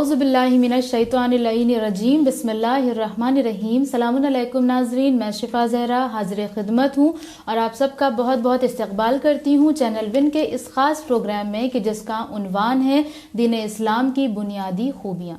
اعوذ باللہ من الشیطان اللعین الرجیم، بسم اللہ الرحمن الرحیم۔ سلام علیکم ناظرین، میں شفا زہرا حاضر خدمت ہوں اور آپ سب کا بہت بہت استقبال کرتی ہوں چینل ون کے اس خاص پروگرام میں کہ جس کا عنوان ہے دین اسلام کی بنیادی خوبیاں۔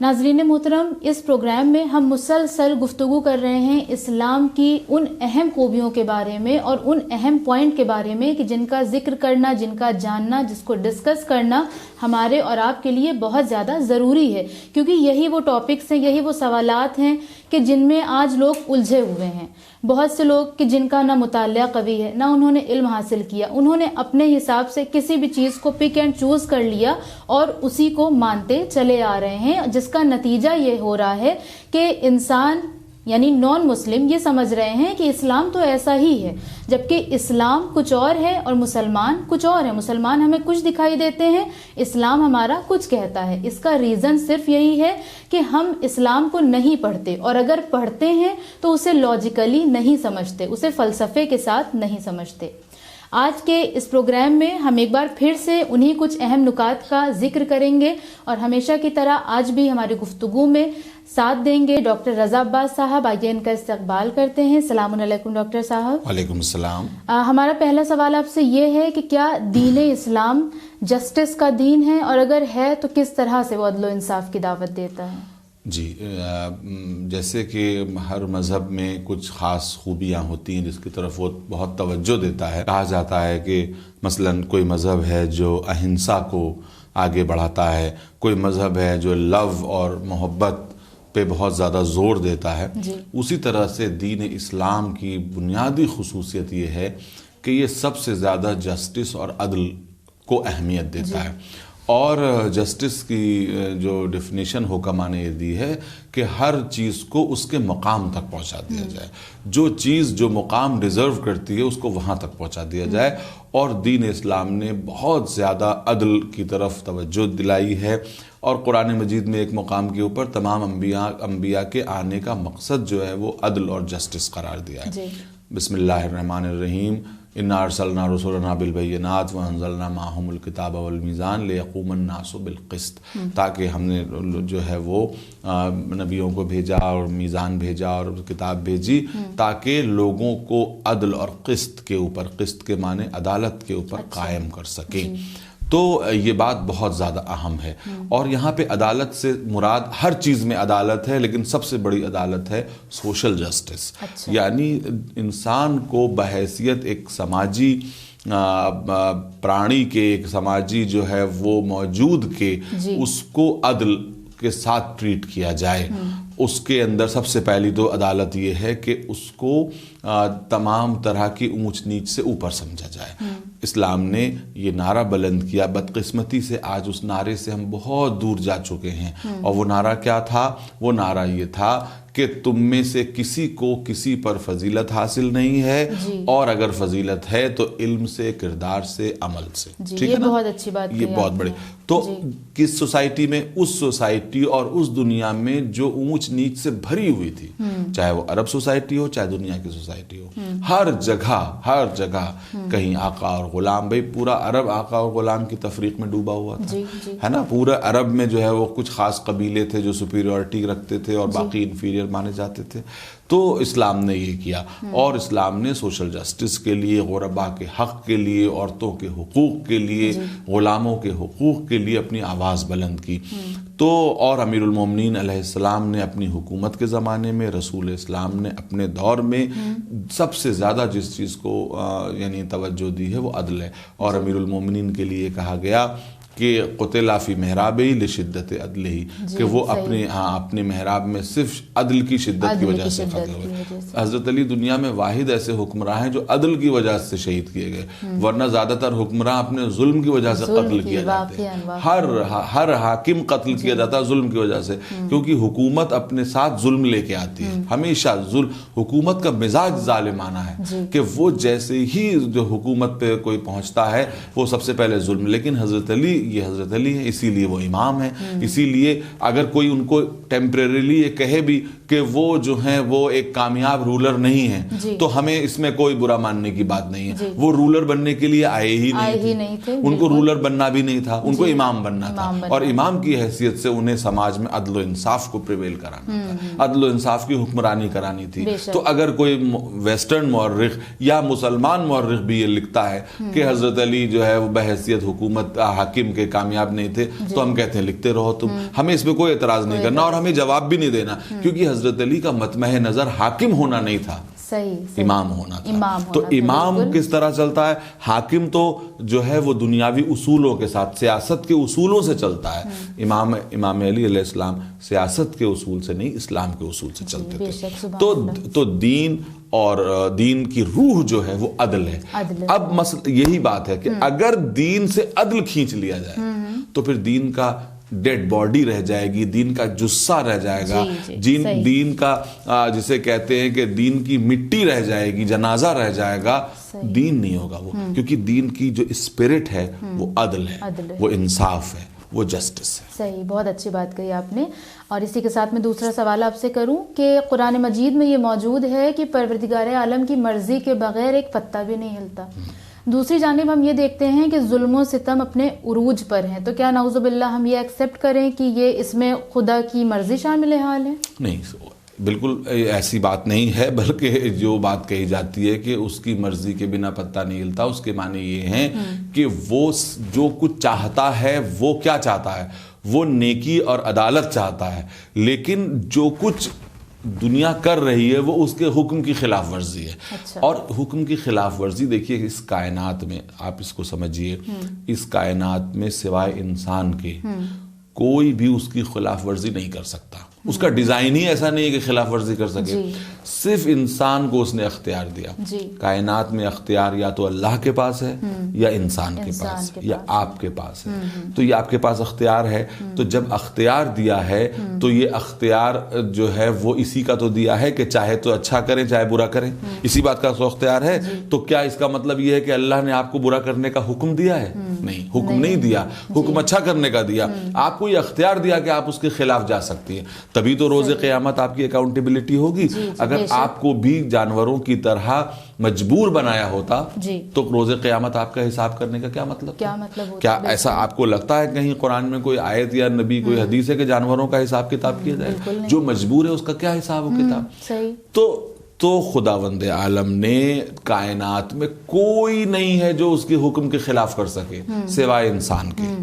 ناظرین محترم، اس پروگرام میں ہم مسلسل گفتگو کر رہے ہیں اسلام کی ان اہم خوبیوں کے بارے میں اور ان اہم پوائنٹ کے بارے میں کہ جن کا ذکر کرنا، جن کا جاننا، جس کو ڈسکس کرنا ہمارے اور آپ کے لیے بہت زیادہ ضروری ہے، کیونکہ یہی وہ ٹاپکس ہیں، یہی وہ سوالات ہیں کہ جن میں آج لوگ الجھے ہوئے ہیں۔ بہت سے لوگ کہ جن کا نہ مطالعہ قوی ہے، نہ انہوں نے علم حاصل کیا، انہوں نے اپنے حساب سے کسی بھی چیز کو پک اینڈ چوز کر لیا اور اسی کو مانتے چلے آ رہے ہیں، جس کا نتیجہ یہ ہو رہا ہے کہ انسان یعنی نان مسلم یہ سمجھ رہے ہیں کہ اسلام تو ایسا ہی ہے، جبکہ اسلام کچھ اور ہے اور مسلمان کچھ اور ہے۔ مسلمان ہمیں کچھ دکھائی دیتے ہیں، اسلام ہمارا کچھ کہتا ہے۔ اس کا ریزن صرف یہی ہے کہ ہم اسلام کو نہیں پڑھتے، اور اگر پڑھتے ہیں تو اسے لاجیکلی نہیں سمجھتے، اسے فلسفے کے ساتھ نہیں سمجھتے۔ آج کے اس پروگرام میں ہم ایک بار پھر سے انہی کچھ اہم نکات کا ذکر کریں گے، اور ہمیشہ کی طرح آج بھی ہماری گفتگو میں ساتھ دیں گے ڈاکٹر رضا عباس صاحب۔ آئیے ان کا استقبال کرتے ہیں۔ السلام علیکم ڈاکٹر صاحب۔ وعلیکم السلام۔ ہمارا پہلا سوال آپ سے یہ ہے کہ کیا دین اسلام جسٹس کا دین ہے، اور اگر ہے تو کس طرح سے وہ عدل و انصاف کی دعوت دیتا ہے؟ جی، جیسے کہ ہر مذہب میں کچھ خاص خوبیاں ہوتی ہیں جس کی طرف وہ بہت توجہ دیتا ہے۔ کہا جاتا ہے کہ مثلاً کوئی مذہب ہے جو اہنسا کو آگے بڑھاتا ہے، کوئی مذہب ہے جو لو اور محبت پہ بہت زیادہ زور دیتا ہے۔ اسی طرح سے دین اسلام کی بنیادی خصوصیت یہ ہے کہ یہ سب سے زیادہ جسٹس اور عدل کو اہمیت دیتا ہے۔ اور جسٹس کی جو ڈیفینیشن حکماء نے یہ دی ہے کہ ہر چیز کو اس کے مقام تک پہنچا دیا جائے، جو چیز جو مقام ڈیزرو کرتی ہے اس کو وہاں تک پہنچا دیا جائے۔ اور دین اسلام نے بہت زیادہ عدل کی طرف توجہ دلائی ہے، اور قرآن مجید میں ایک مقام کے اوپر تمام انبیاء کے آنے کا مقصد جو ہے وہ عدل اور جسٹس قرار دیا ہے۔ بسم اللہ الرحمن الرحیم۔ انا ارسلنا رسلنا بالبینات وانزلنا معهم الکتاب والمیزان لیقوم الناس بالقسط، تاکہ ہم نے جو ہے وہ نبیوں کو بھیجا اور میزان بھیجا اور کتاب بھیجی تاکہ لوگوں کو عدل اور قسط کے اوپر، قسط کے معنی عدالت کے اوپر قائم کر سکیں۔ تو یہ بات بہت زیادہ اہم ہے، اور یہاں پہ عدالت سے مراد ہر چیز میں عدالت ہے، لیکن سب سے بڑی عدالت ہے سوشل جسٹس، یعنی انسان کو بحیثیت ایک سماجی پرانی کے، ایک سماجی جو ہے وہ موجود کے، اس کو عدل کے ساتھ ٹریٹ کیا جائے۔ اس کے اندر سب سے پہلی تو عدالت یہ ہے کہ اس کو تمام طرح کی اونچ نیچ سے اوپر سمجھا جائے۔ اسلام نے یہ نعرہ بلند کیا، بدقسمتی سے آج اس نعرے سے ہم بہت دور جا چکے ہیں، اور وہ نعرہ کیا تھا؟ وہ نعرہ یہ تھا کہ تم میں سے کسی کو کسی پر فضیلت حاصل نہیں ہے، اور اگر فضیلت ہے تو علم سے، کردار سے، عمل سے۔ ٹھیک ہے نا؟ بہت اچھی بات، یہ بہت بڑی۔ تو کس سوسائٹی میں؟ اس سوسائٹی اور اس دنیا میں جو اونچ نیچ سے بھری ہوئی تھی، چاہے وہ عرب سوسائٹی ہو چاہے دنیا کی سوسائٹی ہو، ہر جگہ کہیں آقا اور غلام، بھئی پورا عرب آقا اور غلام کی تفریق میں ڈوبا ہوا تھا، ہے نا؟ پورا عرب میں جو ہے وہ کچھ خاص قبیلے تھے جو سپیریورٹی رکھتے تھے اور باقی انفیریئر مانے جاتے تھے۔ تو اسلام نے یہ کیا، اور اسلام نے سوشل جسٹس کے لیے، غرباء کے حق کے لیے، عورتوں کے حقوق کے لیے، غلاموں کے حقوق کے لیے اپنی آواز بلند کی۔ تو اور امیر المومنین علیہ السلام نے اپنی حکومت کے زمانے میں، رسول اسلام نے اپنے دور میں سب سے زیادہ جس چیز کو یعنی توجہ دی ہے وہ عدل ہے، اور امیر المومنین کے لیے کہا گیا کہ قتل فی محرابہ لشدت عدلہ، کہ وہ اپنے محراب میں صرف عدل کی شدت کی وجہ سے قتل ہوئے۔ حضرت علی دنیا میں واحد ایسے حکمراں ہیں جو عدل کی وجہ سے شہید کیے گئے، ورنہ زیادہ تر حکمراں اپنے ظلم کی وجہ سے قتل کیے جاتے ہیں۔ ہر حاکم قتل کیا جاتا ہے ظلم کی وجہ سے، کیونکہ حکومت اپنے ساتھ ظلم لے کے آتی ہے ہمیشہ۔ حکومت کا مزاج ظالمانہ ہے کہ وہ جیسے ہی جو حکومت پہ کوئی پہنچتا ہے وہ سب سے پہلے ظلم، لیکن حضرت علی یہ حضرت علی ہیں، اسی لیے وہ امام ہیں، اسی لیے اگر کوئی ان کو ٹیمپریریلی یہ کہے بھی کہ وہ جو ہیں وہ ایک کامیاب رولر نہیں ہیں تو ہمیں اس میں کوئی برا ماننے کی بات نہیں ہے. وہ رولر بننے کے لیے آئے ہی نہیں تھے، ان کو رولر بننا بھی نہیں تھا، ان کو امام بننا تھا، اور امام کی حیثیت سے انہیں سماج میں عدل و انصاف کو پریویل کرانا تھا، عدل و انصاف کی حکمرانی کرانی تھی. تو اگر کوئی ویسٹرن مورخ یا مسلمان مورخ بھی یہ لکھتا ہے کہ حضرت علی جو ہے وہ بحیثیت حکومت حاکم کے کامیاب نہیں تھے، تو ہم کہتے ہیں لکھتے رہو تم، ہمیں اس پہ کوئی اعتراض نہیں کرنا اور ہمیں جواب بھی نہیں دینا، کیونکہ حضرت علی کا مطمع نظر حاکم ہونا نہیں تھا، امام ہونا تھا. تو امام کس طرح چلتا ہے؟ حاکم تو جو ہے وہ دنیاوی اصولوں کے ساتھ، سیاست کے اصولوں سے چلتا ہے. امام علی علیہ السلام سیاست کے اصول سے نہیں، اسلام کے اصول سے چلتے تھے. تو دین اور دین کی روح جو ہے وہ عدل ہے. اب یہی بات ہے کہ اگر دین سے عدل کھینچ لیا جائے تو پھر دین کا ڈیڈ باڈی رہ جائے گی، دین کا جثہ رہ جائے گا، دین کا جسے کہتے ہیں کہ دین کی مٹی رہ جائے گی، جنازہ رہ جائے گا، دین نہیں ہوگا وہ. کیونکہ دین کی جو اسپرٹ ہے وہ عدل ہے، وہ انصاف ہے، وہ جسٹس ہے. صحیح، بہت اچھی بات کہی آپ نے. اور اسی کے ساتھ میں دوسرا سوال آپ سے کروں کہ قرآن مجید میں یہ موجود ہے کہ پروردگار عالم کی مرضی کے بغیر ایک پتا بھی نہیں ہلتا. دوسری جانب ہم یہ دیکھتے ہیں کہ ظلم و ستم اپنے عروج پر ہیں، تو کیا نعوذ باللہ ہم یہ ایکسیپٹ کریں کہ یہ اس میں خدا کی مرضی شامل حال ہے؟ نہیں، بالکل ایسی بات نہیں ہے، بلکہ جو بات کہی جاتی ہے کہ اس کی مرضی کے بنا پتہ نہیں ہلتا، اس کے معنی یہ ہیں کہ وہ جو کچھ چاہتا ہے وہ کیا چاہتا ہے؟ وہ نیکی اور عدالت چاہتا ہے، لیکن جو کچھ دنیا کر رہی ہے وہ اس کے حکم کی خلاف ورزی ہے. اور حکم کی خلاف ورزی دیکھیے اس کائنات میں، آپ اس کو سمجھیے، اس کائنات میں سوائے انسان کے کوئی بھی اس کی خلاف ورزی نہیں کر سکتا. اس کا ڈیزائن ہی ایسا نہیں ہے کہ خلاف ورزی کر سکے. صرف انسان کو اس نے اختیار دیا. کائنات میں اختیار یا تو اللہ کے پاس ہے یا انسان کے پاس یا آپ کے پاس ہے. تو یہ آپ کے پاس اختیار ہے، تو جب اختیار دیا ہے تو یہ اختیار جو ہے وہ اسی کا تو دیا ہے کہ چاہے تو اچھا کریں چاہے برا کریں، اسی بات کا تو اختیار ہے. تو کیا اس کا مطلب یہ ہے کہ اللہ نے آپ کو برا کرنے کا حکم دیا ہے؟ نہیں، حکم نہیں دیا، حکم اچھا کرنے کا دیا. آپ کو یہ اختیار دیا کہ آپ اس کے خلاف جا سکتی ہیں. تبھی تو روز قیامت آپ کی اکاؤنٹیبلٹی ہوگی. اگر آپ کو بھی جانوروں کی طرح مجبور بنایا ہوتا تو روز قیامت آپ کا حساب کرنے کا کیا مطلب؟ کیا ایسا آپ کو لگتا ہے کہیں قرآن میں کوئی آیت یا نبی کوئی حدیث ہے کہ جانوروں کا حساب کتاب کیا جائے؟ جو مجبور ہے اس کا کیا حساب و کتاب؟ تو خداوند عالم نے کائنات میں کوئی نہیں ہے جو اس کے حکم کے خلاف کر سکے سوائے انسان کے.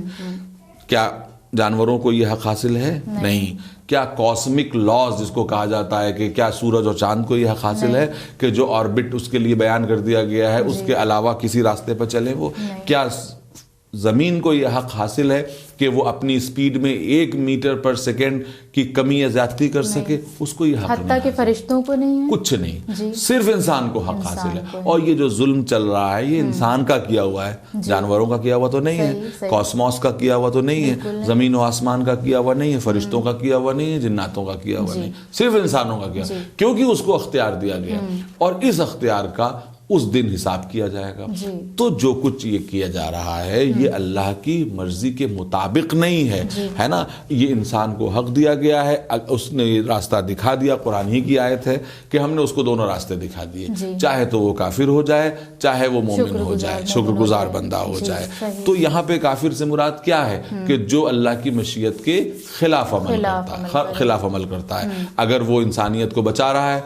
کیا جانوروں کو یہ حق حاصل ہے؟ نہیں. کیا کاسمک لاز جس کو کہا جاتا ہے کہ کیا سورج اور چاند کو یہ حق حاصل ہے کہ جو آربٹ اس کے لیے بیان کر دیا گیا ہے اس کے علاوہ کسی راستے پر چلے؟ وہ کیا زمین کو یہ حق حاصل ہے کہ وہ اپنی سپیڈ میں 1 میٹر پر سیکنڈ کی کمی یا زیادتی کر سکے؟ اس کو یہ حق نہیں. حتیٰ کہ فرشتوں کو نہیں ہے، کچھ نہیں، صرف انسان کو حق حاصل ہے. اور یہ جو ظلم چل رہا ہے یہ انسان کا کیا ہوا ہے، جانوروں کا کیا ہوا تو نہیں ہے، کاسموس کا کیا ہوا تو نہیں ہے، زمین و آسمان کا کیا ہوا نہیں ہے، فرشتوں کا کیا ہوا نہیں ہے، جناتوں کا کیا ہوا نہیں، صرف انسانوں کا کیا، کیونکہ اس کو اختیار دیا گیا. اور اس اختیار کا اس دن حساب کیا جائے گا. تو جو کچھ یہ کیا جا رہا ہے یہ اللہ کی مرضی کے مطابق نہیں ہے، ہے نا. یہ انسان کو حق دیا گیا ہے، اس نے یہ راستہ دکھا دیا. قرآن ہی کی آیت ہے کہ ہم نے اس کو دونوں راستے دکھا دیے، چاہے تو وہ کافر ہو جائے چاہے وہ مومن ہو جائے، شکر گزار بندہ ہو جائے. تو یہاں پہ کافر سے مراد کیا ہے کہ جو اللہ کی مشیت کے خلاف عمل کرتا ہے. اگر وہ انسانیت کو بچا رہا ہے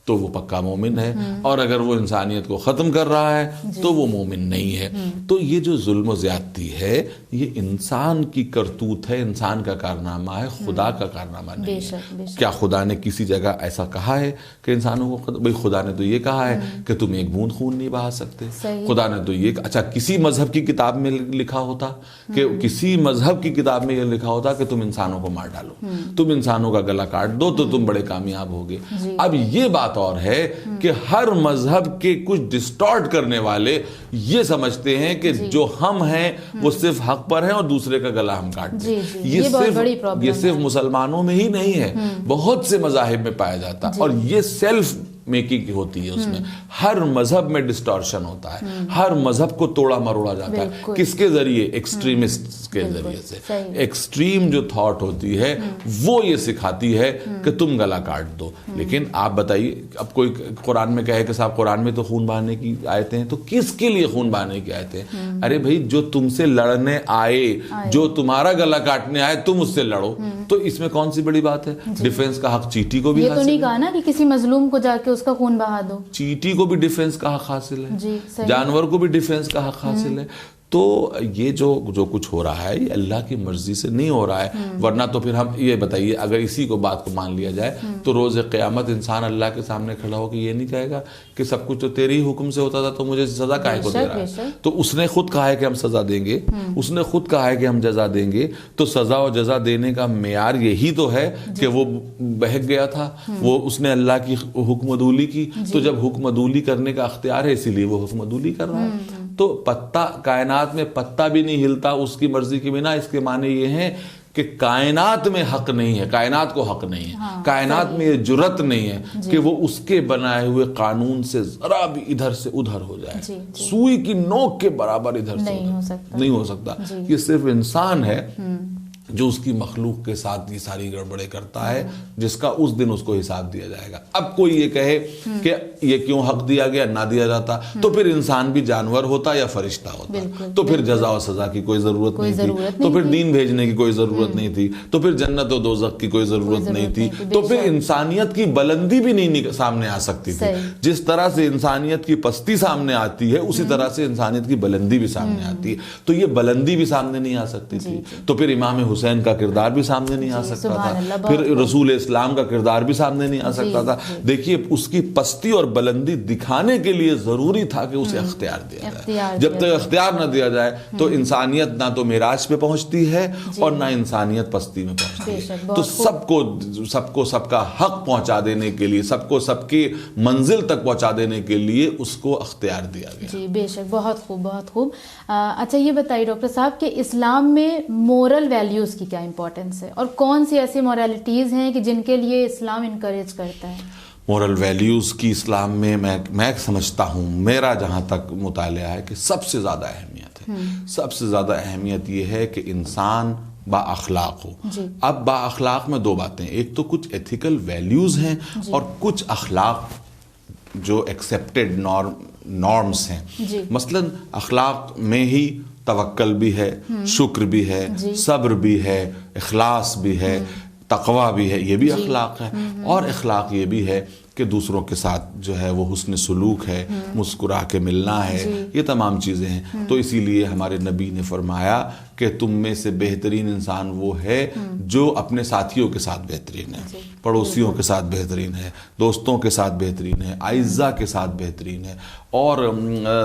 تو وہ پکا مومن ہے، اور اگر وہ انسانیت کو ختم کر رہا ہے تو وہ مومن نہیں ہے. تو یہ جو ظلم و زیادتی ہے یہ انسان کی کرتوت ہے، انسان کا کارنامہ ہے، خدا کا کارنامہ نہیں ہے. کیا خدا نے کسی جگہ ایسا کہا ہے کہ انسانوں کو بھئی خدا نے تو یہ کہا ہے کہ تم ایک بوند خون نہیں بہا سکتے. خدا نے تو یہ اچھا کسی مذہب کی کتاب میں لکھا ہوتا کہ کسی مذہب کی کتاب میں یہ لکھا ہوتا کہ تم انسانوں کو مار ڈالو، تم انسانوں کا گلا کاٹ دو تو تم بڑے کامیاب ہوگے. اب یہ بات اور ہے کہ ہر مذہب کے کچھ ڈسٹارٹ کرنے والے یہ سمجھتے ہیں کہ جو ہم ہیں وہ صرف حق پر ہیں اور دوسرے کا گلا ہم کاٹ دیں. یہ صرف مسلمانوں میں ہی نہیں ہے، بہت سے مذاہب میں پایا جاتا. اور یہ سیلف میکنگ ہوتی ہے اس میں. ہر مذہب میں ڈسٹارشن ہوتا ہے, ہر مذہب کو توڑا مروڑا جاتا ہے. کس کے ذریعے؟ ایکسٹریمسٹ کے ذریعے سے. ایکسٹریم جو تھاٹ ہوتی ہے وہ یہ سکھاتی ہے کہ تم گلا کاٹ دو. لیکن آپ بتائیے, اب کوئی قرآن میں کہے کہ صاحب قرآن میں تو خون بہانے کی آیتیں ہیں, تو کس کے لیے خون بہانے کی آیتیں ہیں؟ ارے بھائی جو تم سے لڑنے آئے, جو تمہارا گلا کاٹنے آئے, تم اس سے لڑو. تو اس میں کون سی بڑی بات ہے؟ ڈیفنس کا حق چیٹی کو بھی یہ تو نہیں کہا نا کہ کسی مظلوم کو جا کے اس کا خون بہا دو. چیٹی کو بھی ڈیفنس کا حق حاصل ہے, جانور کو بھی ڈیفنس کا حق حاصل ہے. تو یہ جو کچھ ہو رہا ہے یہ اللہ کی مرضی سے نہیں ہو رہا ہے. ورنہ تو پھر ہم یہ بتائیے, اگر اسی کو بات کو مان لیا جائے تو روز قیامت انسان اللہ کے سامنے کھڑا ہو کے یہ نہیں کہے گا کہ سب کچھ تو تیرے ہی حکم سے ہوتا تھا تو مجھے سزا کاہے کو دے رہا ہے؟ تو اس نے خود کہا ہے کہ ہم سزا دیں گے, اس نے خود کہا ہے کہ ہم جزا دیں گے. تو سزا و جزا دینے کا معیار یہی تو ہے کہ وہ بہک گیا تھا, وہ اس نے اللہ کی حکم عدولی کی. تو جب حکم عدولی کرنے کا اختیار ہے اسی لیے وہ حکم عدولی کر رہا ہے. تو پتا کائنات میں پتا بھی نہیں ہلتا اس کی مرضی کے بنا. اس کے معنی یہ ہیں کہ کائنات میں حق نہیں ہے, کائنات کو حق نہیں ہے, کائنات میں یہ جرت نہیں ہے کہ وہ اس کے بنائے ہوئے قانون سے ذرا بھی ادھر سے ادھر ہو جائے. سوئی کی نوک کے برابر ادھر سے نہیں ہو سکتا. یہ صرف انسان ہے جو اس کی مخلوق کے ساتھ یہ ساری گڑبڑے کرتا ہے, جس کا اس دن اس کو حساب دیا جائے گا. اب کوئی یہ کہے کہ یہ کیوں حق دیا گیا, نہ دیا جاتا تو پھر انسان بھی جانور ہوتا یا فرشتہ ہوتا, تو پھر جزا و سزا کی کوئی ضرورت نہیں تھی, تو پھر دین بھیجنے کی کوئی ضرورت نہیں تھی, تو پھر جنت و دوزخ کی کوئی ضرورت نہیں تھی, تو پھر انسانیت کی بلندی بھی نہیں سامنے آ سکتی تھی. جس طرح سے انسانیت کی پستی سامنے آتی ہے اسی طرح سے انسانیت کی بلندی بھی سامنے آتی ہے. تو یہ بلندی بھی سامنے نہیں آ سکتی تھی. تو پھر امام حسین کا کردار بھی سامنے نہیں آ سکتا تھا, پھر رسول اسلام کا کردار بھی سامنے نہیں آ سکتا تھا. دیکھیے اس کی پستی اور بلندی دکھانے کے لیے ضروری تھا کہ اسے اختیار دیا جائے. جب تک اختیار نہ دیا جائے تو انسانیت نہ تو معراج پہ پہنچتی ہے اور نہ انسانیت پستی میں پہنچتی ہے. تو سب کو سب کا حق پہنچا دینے کے لیے, سب کو سب کی منزل تک پہنچا دینے کے لیے اس کو اختیار دیا گیا. جی بے شک, بہت خوب بہت خوب. اچھا یہ بتائیے ڈاکٹر صاحب کہ اسلام میں مورل ویلیوز کی کیا امپورٹنس ہے, اور کون سی ایسی مورالٹیز ہیں کہ جن کے لیے اسلام انکریج کرتا ہے؟ مورل ویلیوز کی اسلام میں میں سمجھتا ہوں, میرا جہاں تک مطالعہ ہے, کہ سب سے زیادہ اہمیت ہے. سب سے زیادہ اہمیت یہ ہے کہ انسان با اخلاق ہو. اب با اخلاق میں دو باتیں, ایک تو کچھ ایتھیکل ویلیوز ہیں اور کچھ اخلاق جو ایکسیپٹڈ نارمز ہیں. مثلا اخلاق میں ہی توکل بھی ہے, شکر بھی ہے, صبر بھی ہے, اخلاص بھی ہے, تقوی بھی ہے, یہ بھی اخلاق ہے. اور اخلاق یہ بھی ہے کہ دوسروں کے ساتھ جو ہے وہ حسن سلوک ہے, مسکرا کے ملنا ہے, یہ تمام چیزیں ہیں. تو اسی لیے ہمارے نبی نے فرمایا کہ تم میں سے بہترین انسان وہ ہے جو اپنے ساتھیوں کے ساتھ بہترین ہے, پڑوسیوں کے ساتھ بہترین ہے, دوستوں کے ساتھ بہترین ہے, اعزاء کے ساتھ بہترین ہے. اور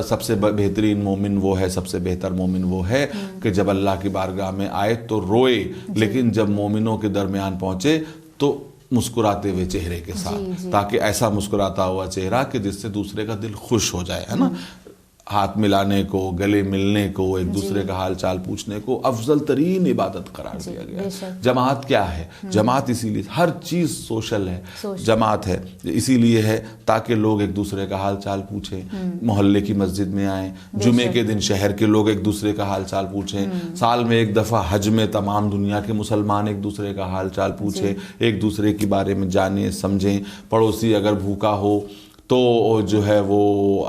سب سے بہترین مومن وہ ہے, سب سے بہتر مومن وہ ہے کہ جب اللہ کی بارگاہ میں آئے تو روئے, لیکن جب مومنوں کے درمیان پہنچے تو مسکراتے ہوئے چہرے کے ساتھ, تاکہ ایسا مسکراتا ہوا چہرہ کہ جس سے دوسرے کا دل خوش ہو جائے, ہے نا. ہاتھ ملانے کو, گلے ملنے کو, ایک دوسرے کا حال چال پوچھنے کو افضل ترین عبادت قرار دیا گیا. جماعت کیا ہے؟ جماعت اسی لیے, ہر چیز سوشل ہے, جماعت ہے اسی لیے ہے تاکہ لوگ ایک دوسرے کا حال چال پوچھیں, محلے کی مسجد میں آئیں, جمعے کے دن شہر کے لوگ ایک دوسرے کا حال چال پوچھیں, سال میں ایک دفعہ حج میں تمام دنیا کے مسلمان ایک دوسرے کا حال چال پوچھیں, ایک دوسرے کے بارے میں جانیں سمجھیں. پڑوسی اگر بھوکا ہو تو جو ہے وہ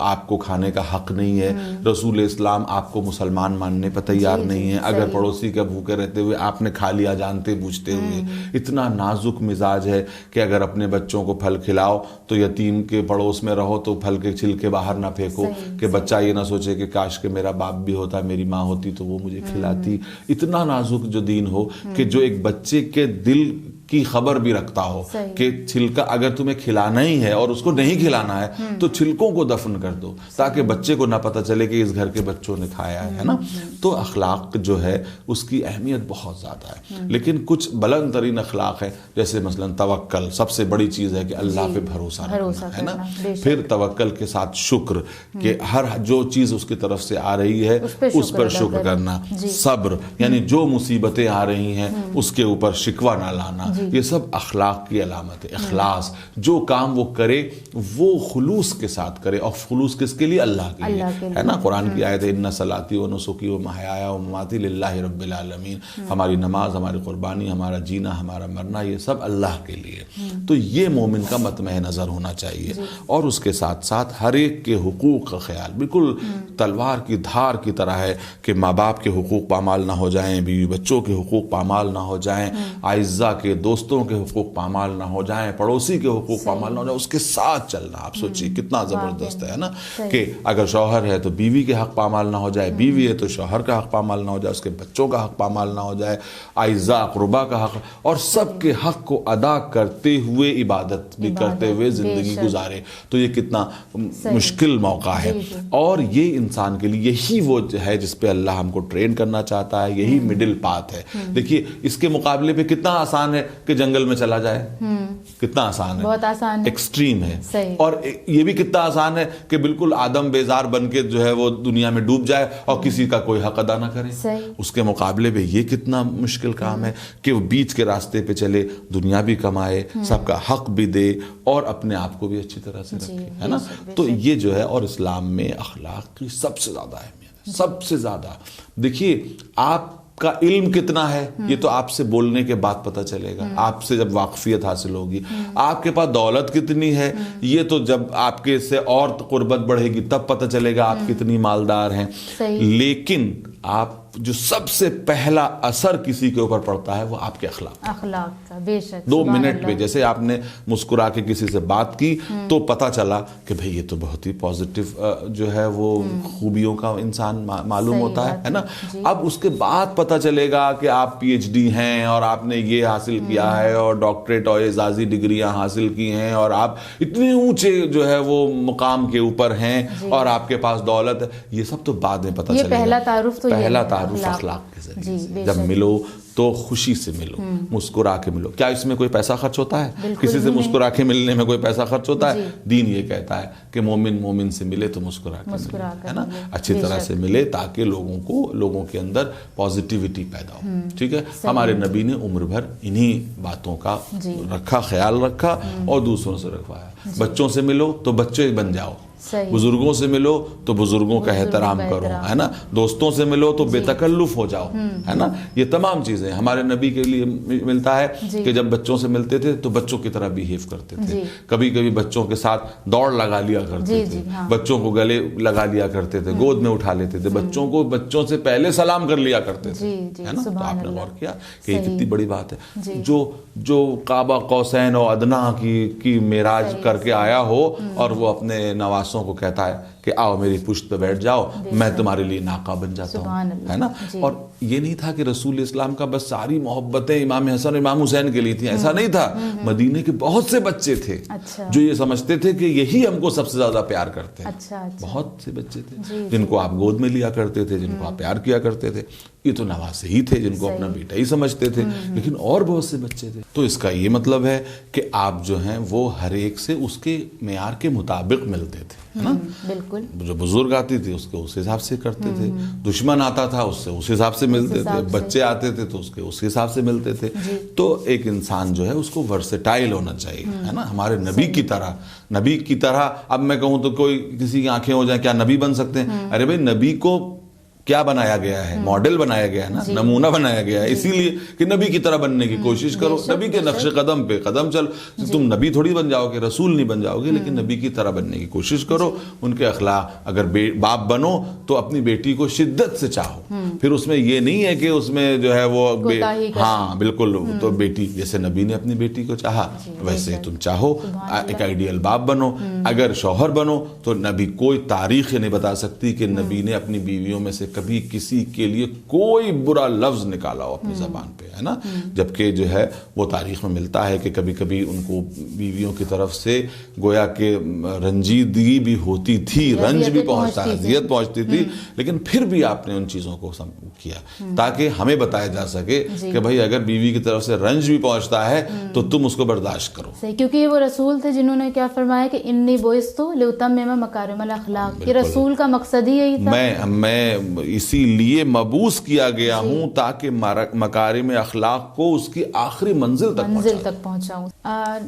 آپ کو کھانے کا حق نہیں ہے. رسول اسلام آپ کو مسلمان ماننے پر تیار نہیں ہے اگر پڑوسی کا بھوکے رہتے ہوئے آپ نے کھا لیا جانتے بوجھتے ہوئے. اتنا نازک مزاج ہے کہ اگر اپنے بچوں کو پھل کھلاؤ تو یتیم کے پڑوس میں رہو تو پھل کے چھلکے باہر نہ پھینکو, کہ بچہ یہ نہ سوچے کہ کاش کہ میرا باپ بھی ہوتا, میری ماں ہوتی تو وہ مجھے کھلاتی. اتنا نازک جو دین ہو کہ جو ایک بچے کے دل کی خبر بھی رکھتا ہو کہ چھلکا اگر تمہیں کھلانا ہی ہے اور اس کو نہیں کھلانا ہے تو چھلکوں کو دفن کر دو, تاکہ بچے کو نہ پتہ چلے کہ اس گھر کے بچوں نے کھایا ہے نا. تو اخلاق جو ہے اس کی اہمیت بہت زیادہ ہے. لیکن کچھ بلند ترین اخلاق ہے, جیسے مثلا توکل, سب سے بڑی چیز ہے کہ اللہ پہ بھروسہ رکھنا, ہے نا. پھر توکل کے ساتھ شکر, کہ ہر جو چیز اس کی طرف سے آ رہی ہے اس پر شکر کرنا. صبر, یعنی جو مصیبتیں آ رہی ہیں اس کے اوپر شکوہ نہ لانا, یہ سب اخلاق کی علامت ہے. اخلاص, جو کام وہ کرے وہ خلوص کے ساتھ کرے, اور خلوص کس کے لیے؟ اللہ کے لیے, ہے نا. قرآن کی آیت ہے ان صلاتی و نسکی و محیایا و مماتی للہ رب العالمین. ہماری نماز, ہماری قربانی, ہمارا جینا, ہمارا مرنا, یہ سب اللہ کے لیے. تو یہ مومن کا مطمع نظر ہونا چاہیے. اور اس کے ساتھ ساتھ ہر ایک کے حقوق کا خیال, بالکل تلوار کی دھار کی طرح ہے کہ ماں باپ کے حقوق پامال نہ ہو جائیں, بیوی بچوں کے حقوق پامال نہ ہو جائیں, اعزاء کے دوستوں کے حقوق پامال نہ ہو جائیں, پڑوسی کے حقوق پامال نہ ہو جائیں. اس کے ساتھ چلنا, آپ سوچیے کتنا زبردست ہے نا, کہ اگر شوہر ہے تو بیوی کے حق پامال نہ ہو جائے, بیوی ہے تو شوہر کا حق پامال نہ ہو جائے, اس کے بچوں کا حق پامال نہ ہو جائے, اعزاء اقربا کا حق, اور سب کے حق کو ادا کرتے ہوئے عبادت بھی کرتے ہوئے زندگی گزارے. تو یہ کتنا مشکل موقع ہے. اور یہ انسان کے لیے یہی وہ ہے جس پہ اللہ ہم کو ٹرین کرنا چاہتا ہے, یہی مڈل پاتھ ہے. دیکھیے اس کے مقابلے پہ کتنا آسان ہے کہ جنگل میں چلا جائے, کتنا آسان ہے, بہت آسان ہے, ایکسٹریم ہے. اور یہ بھی کتنا آسان ہے کہ بالکل آدم بیزار بن کے جو ہے وہ دنیا میں ڈوب جائے اور کسی کا کوئی حق ادا نہ کرے. اس کے مقابلے پہ یہ کتنا مشکل کام ہے کہ وہ بیچ کے راستے پہ چلے, دنیا بھی کمائے, سب کا حق بھی دے, اور اپنے آپ کو بھی اچھی طرح سے رکھے, ہے نا. تو یہ جو ہے, اور اسلام میں اخلاق کی سب سے زیادہ اہمیت ہے, سب سے زیادہ. دیکھیے آپ کا علم کتنا ہے یہ تو آپ سے بولنے کے بعد پتہ چلے گا, آپ سے جب واقفیت حاصل ہوگی. آپ کے پاس دولت کتنی ہے یہ تو جب آپ کے سے اور قربت بڑھے گی تب پتہ چلے گا آپ کتنی مالدار ہیں. لیکن آپ جو سب سے پہلا اثر کسی کے اوپر پڑتا ہے وہ آپ کے اخلاق کا. بے شک 2 منٹ میں جیسے آپ نے مسکرا کے کسی سے بات کی تو پتہ چلا کہ بھئی یہ تو بہت ہی پازیٹیو جو ہے وہ خوبیوں کا انسان معلوم ہوتا ہے نا. اب اس کے بعد پتہ چلے گا کہ آپ پی ایچ ڈی ہیں اور آپ نے یہ حاصل کیا ہے اور ڈاکٹریٹ اور اعزازی ڈگریاں حاصل کی ہیں اور آپ اتنے اونچے جو ہے وہ مقام کے اوپر ہیں اور آپ کے پاس دولت ہے. یہ سب تو بعد میں پتہ چلے گا. پہلا تعارف اخلاق کے ذریعے سے. جب ملو تو خوشی سے ملو, مسکرا کے ملو. کیا اس میں کوئی پیسہ خرچ ہوتا ہے؟ کسی سے مسکرا کے ملنے میں کوئی پیسہ خرچ ہوتا ہے؟ دین یہ کہتا ہے کہ مومن مومن سے ملے تو مسکرا کے ملے, ہے نا, اچھی طرح سے ملے تاکہ لوگوں کے اندر پازیٹیوٹی پیدا ہو. ٹھیک ہے. ہمارے نبی نے عمر بھر انہی باتوں کا رکھا, خیال رکھا اور دوسروں سے رکھوایا. بچوں سے ملو تو بچے بن جاؤ, بزرگوں سے ملو تو بزرگوں کا احترام کرو, ہے نا, دوستوں سے ملو تو بے تکلف ہو جاؤ, ہے نا. یہ تمام چیزیں ہمارے نبی کے لیے ملتا ہے کہ جب بچوں سے ملتے تھے تو بچوں کی طرح بیہیو کرتے تھے. کبھی کبھی بچوں کے ساتھ دوڑ لگا لیا کرتے تھے, بچوں کو گلے لگا لیا کرتے تھے, گود میں اٹھا لیتے تھے, بچوں سے پہلے سلام کر لیا کرتے تھے, ہے نا. تو آپ نے غور کیا کہ یہ کتنی بڑی بات ہے. جو قاب قوسین و ادنا کی معراج کر کے آیا ہو اور وہ اپنے نواسوں کو کہتا ہے کہ آؤ میری پشت پہ بیٹھ جاؤ, میں تمہارے لیے ناقہ بن جاتا ہوں, ہے نا. اور یہ نہیں تھا کہ رسول اسلام کا بس ساری محبتیں امام حسن امام حسین کے لیے تھیں, ایسا نہیں تھا. مدینے کے بہت سے بچے تھے جو یہ سمجھتے تھے کہ یہی ہم کو سب سے زیادہ پیار کرتے ہیں. بہت سے بچے تھے جن کو آپ گود میں لیا کرتے تھے, جن کو آپ پیار کیا کرتے تھے. یہ تو نواسے ہی تھے جن کو اپنا بیٹا ہی سمجھتے تھے, لیکن اور بہت سے بچے تھے. تو اس کا یہ مطلب ہے کہ آپ جو ہیں وہ ہر ایک سے اس کے معیار کے مطابق ملتے تھے, ہے نا. بالکل. جو بزرگ آتی تھی اس کے اس حساب سے کرتے تھے, دشمن آتا تھا اس سے اس حساب سے ملتے تھے, بچے آتے تھے تو اس حساب سے ملتے تھے. تو ایک انسان جو ہے اس کو ورسٹائل ہونا چاہیے, ہے نا. ہمارے نبی کی طرح اب میں کہوں تو کوئی کسی کی آنکھیں ہو جائیں, کیا نبی بن سکتے ہیں؟ ارے بھائی نبی کو کیا بنایا گیا ہے؟ ماڈل بنایا گیا ہے نا, نمونہ بنایا گیا ہے, اسی لیے کہ نبی کی طرح بننے کی کوشش کرو, نبی کے نقش قدم پہ قدم چل. تم نبی تھوڑی بن جاؤ گے, رسول نہیں بن جاؤ گے, لیکن نبی کی طرح بننے کی کوشش کرو. ان کے اخلاق, اگر باپ بنو تو اپنی بیٹی کو شدت سے چاہو. پھر اس میں یہ نہیں ہے کہ اس میں جو ہے وہ ہاں بالکل, تو بیٹی جیسے نبی نے اپنی بیٹی کو چاہا ویسے تم چاہو, ایک آئیڈیل باپ بنو. اگر شوہر بنو تو نبی کوئی تاریخ نہیں بتا سکتی کہ نبی نے اپنی بیویوں میں سے کبھی کسی کے لیے کوئی برا لفظ نکالا ہو اپنی زبان پہ, ہے نا. جبکہ جو ہے وہ تاریخ میں ملتا ہے کہ کبھی کبھی ان کو بیویوں کی طرف سے گویا کہ رنجیدگی بھی ہوتی تھی, رنج بھی پہنچتا, اذیت پہنچتی تھی, لیکن پھر بھی آپ نے ان چیزوں کو کیا تاکہ ہمیں بتایا جا سکے کہ بھائی اگر بیوی کی طرف سے رنج بھی پہنچتا ہے تو تم اس کو برداشت کرو. کیونکہ یہ وہ رسول تھے جنہوں نے کیا فرمایا کہ انی بعثت لاتمم مکارم الاخلاق. یہ رسول کا مقصد ہی یہی تھا. میں اسی لیے مبعوث کیا گیا ہوں تاکہ مکارم اخلاق کو اس کی آخری منزل تک پہنچاؤں.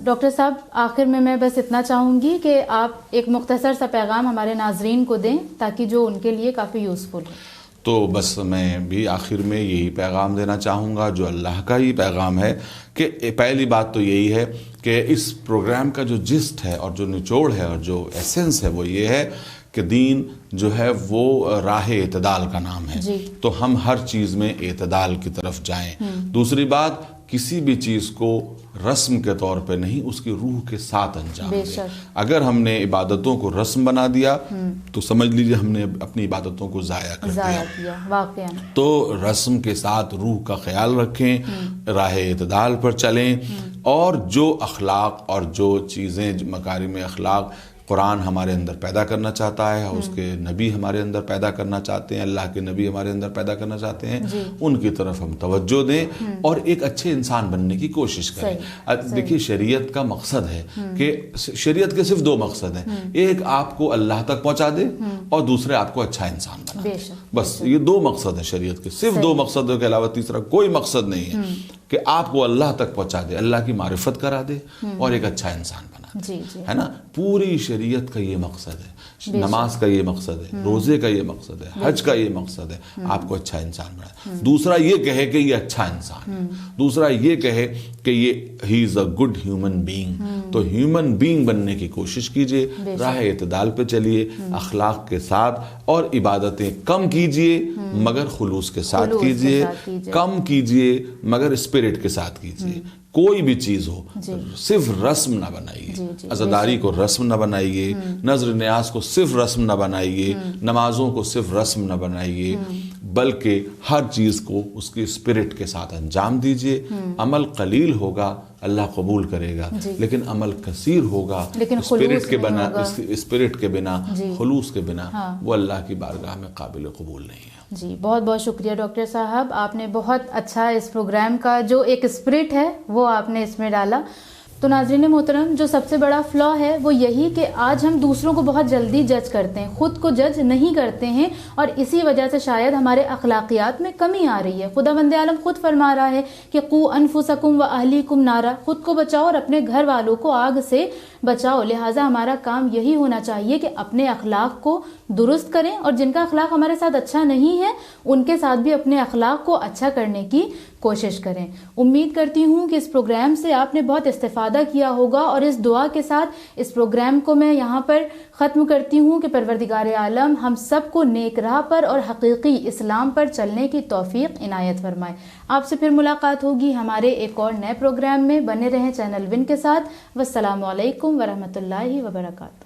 ڈاکٹر صاحب آخر میں بس اتنا چاہوں گی کہ آپ ایک مختصر سا پیغام ہمارے ناظرین کو دیں تاکہ جو ان کے لیے کافی یوزفل ہو. تو بس میں بھی آخر میں یہی پیغام دینا چاہوں گا جو اللہ کا ہی پیغام ہے کہ پہلی بات تو یہی ہے کہ اس پروگرام کا جو جسٹ ہے اور جو نچوڑ ہے اور جو ایسنس ہے وہ یہ ہے کہ دین جو ہے وہ راہ اعتدال کا نام ہے. تو ہم ہر چیز میں اعتدال کی طرف جائیں. دوسری بات کسی بھی چیز کو رسم کے طور پہ نہیں اس کی روح کے ساتھ انجام دیں. اگر ہم نے عبادتوں کو رسم بنا دیا تو سمجھ لیجئے ہم نے اپنی عبادتوں کو ضائع کر دیا واقعا. تو رسم کے ساتھ روح کا خیال رکھیں, راہ اعتدال پر چلیں, اور جو اخلاق اور جو چیزیں مکارم اخلاق قرآن ہمارے اندر پیدا کرنا چاہتا ہے, اس کے نبی ہمارے اندر پیدا کرنا چاہتے ہیں, اللہ کے نبی ہمارے اندر پیدا کرنا چاہتے ہیں, ان کی طرف ہم توجہ دیں اور ایک اچھے انسان بننے کی کوشش کریں. دیکھیے شریعت کا مقصد ہے کہ شریعت کے صرف دو مقصد ہیں, ایک آپ کو اللہ تک پہنچا دے اور دوسرے آپ کو اچھا انسان بنا دے. بس یہ دو مقصد ہیں شریعت کے, صرف دو مقصدوں کے علاوہ تیسرا کوئی مقصد نہیں ہے کہ آپ کو اللہ تک پہنچا دے, اللہ کی معرفت کرا دے اور ایک اچھا انسان بنا دے. ہے نا, پوری شریعت کا یہ مقصد ہے, نماز کا یہ مقصد ہے, روزے کا یہ مقصد ہے, حج کا یہ مقصد ہے, آپ کو اچھا انسان بنا. دوسرا یہ کہے کہ یہ اچھا انسان ہے, دوسرا یہ کہے کہ یہ ہی از اے گڈ ہیومن بینگ. تو ہیومن بینگ بننے کی کوشش کیجئے, راہ اعتدال پہ چلیے اخلاق کے ساتھ, اور عبادتیں کم کیجئے مگر خلوص کے ساتھ کیجئے, کم کیجئے مگر اسپرٹ کے ساتھ کیجئے. کوئی بھی چیز ہو صرف رسم نہ بنائیے, عزاداری کو رسم نہ بنائیے, نظر نیاز کو صرف رسم نہ بنائیے, نمازوں کو صرف رسم نہ بنائیے, بلکہ ہر چیز کو اس کی اسپرٹ کے ساتھ انجام دیجئے. عمل قلیل ہوگا اللہ قبول کرے گا, لیکن عمل کثیر ہوگا اسپرٹ کے بنا, خلوص کے بنا, وہ اللہ کی بارگاہ میں قابل قبول نہیں ہے. جی بہت بہت شکریہ ڈاکٹر صاحب, آپ نے بہت اچھا اس پروگرام کا جو ایک اسپرٹ ہے وہ آپ نے اس میں ڈالا. تو ناظرین محترم, جو سب سے بڑا فلا ہے وہ یہی کہ آج ہم دوسروں کو بہت جلدی جج کرتے ہیں, خود کو جج نہیں کرتے ہیں, اور اسی وجہ سے شاید ہمارے اخلاقیات میں کمی آ رہی ہے. خداوند عالم خود فرما رہا ہے کہ قو انفسکم و اہلیکم نارا, خود کو بچاؤ اور اپنے گھر والوں کو آگ سے بچاؤ. لہٰذا ہمارا کام یہی ہونا چاہیے کہ اپنے اخلاق کو درست کریں, اور جن کا اخلاق ہمارے ساتھ اچھا نہیں ہے ان کے ساتھ بھی اپنے اخلاق کو اچھا کرنے کی کوشش کریں. امید کرتی ہوں کہ اس پروگرام سے آپ نے بہت استفادہ کیا ہوگا, اور اس دعا کے ساتھ اس پروگرام کو میں یہاں پر ختم کرتی ہوں کہ پروردگار عالم ہم سب کو نیک راہ پر اور حقیقی اسلام پر چلنے کی توفیق عنایت فرمائے. آپ سے پھر ملاقات ہوگی ہمارے ایک اور نئے پروگرام میں. بنے رہیں چینل ون کے ساتھ. والسلام علیکم ورحمۃ اللہ وبرکاتہ.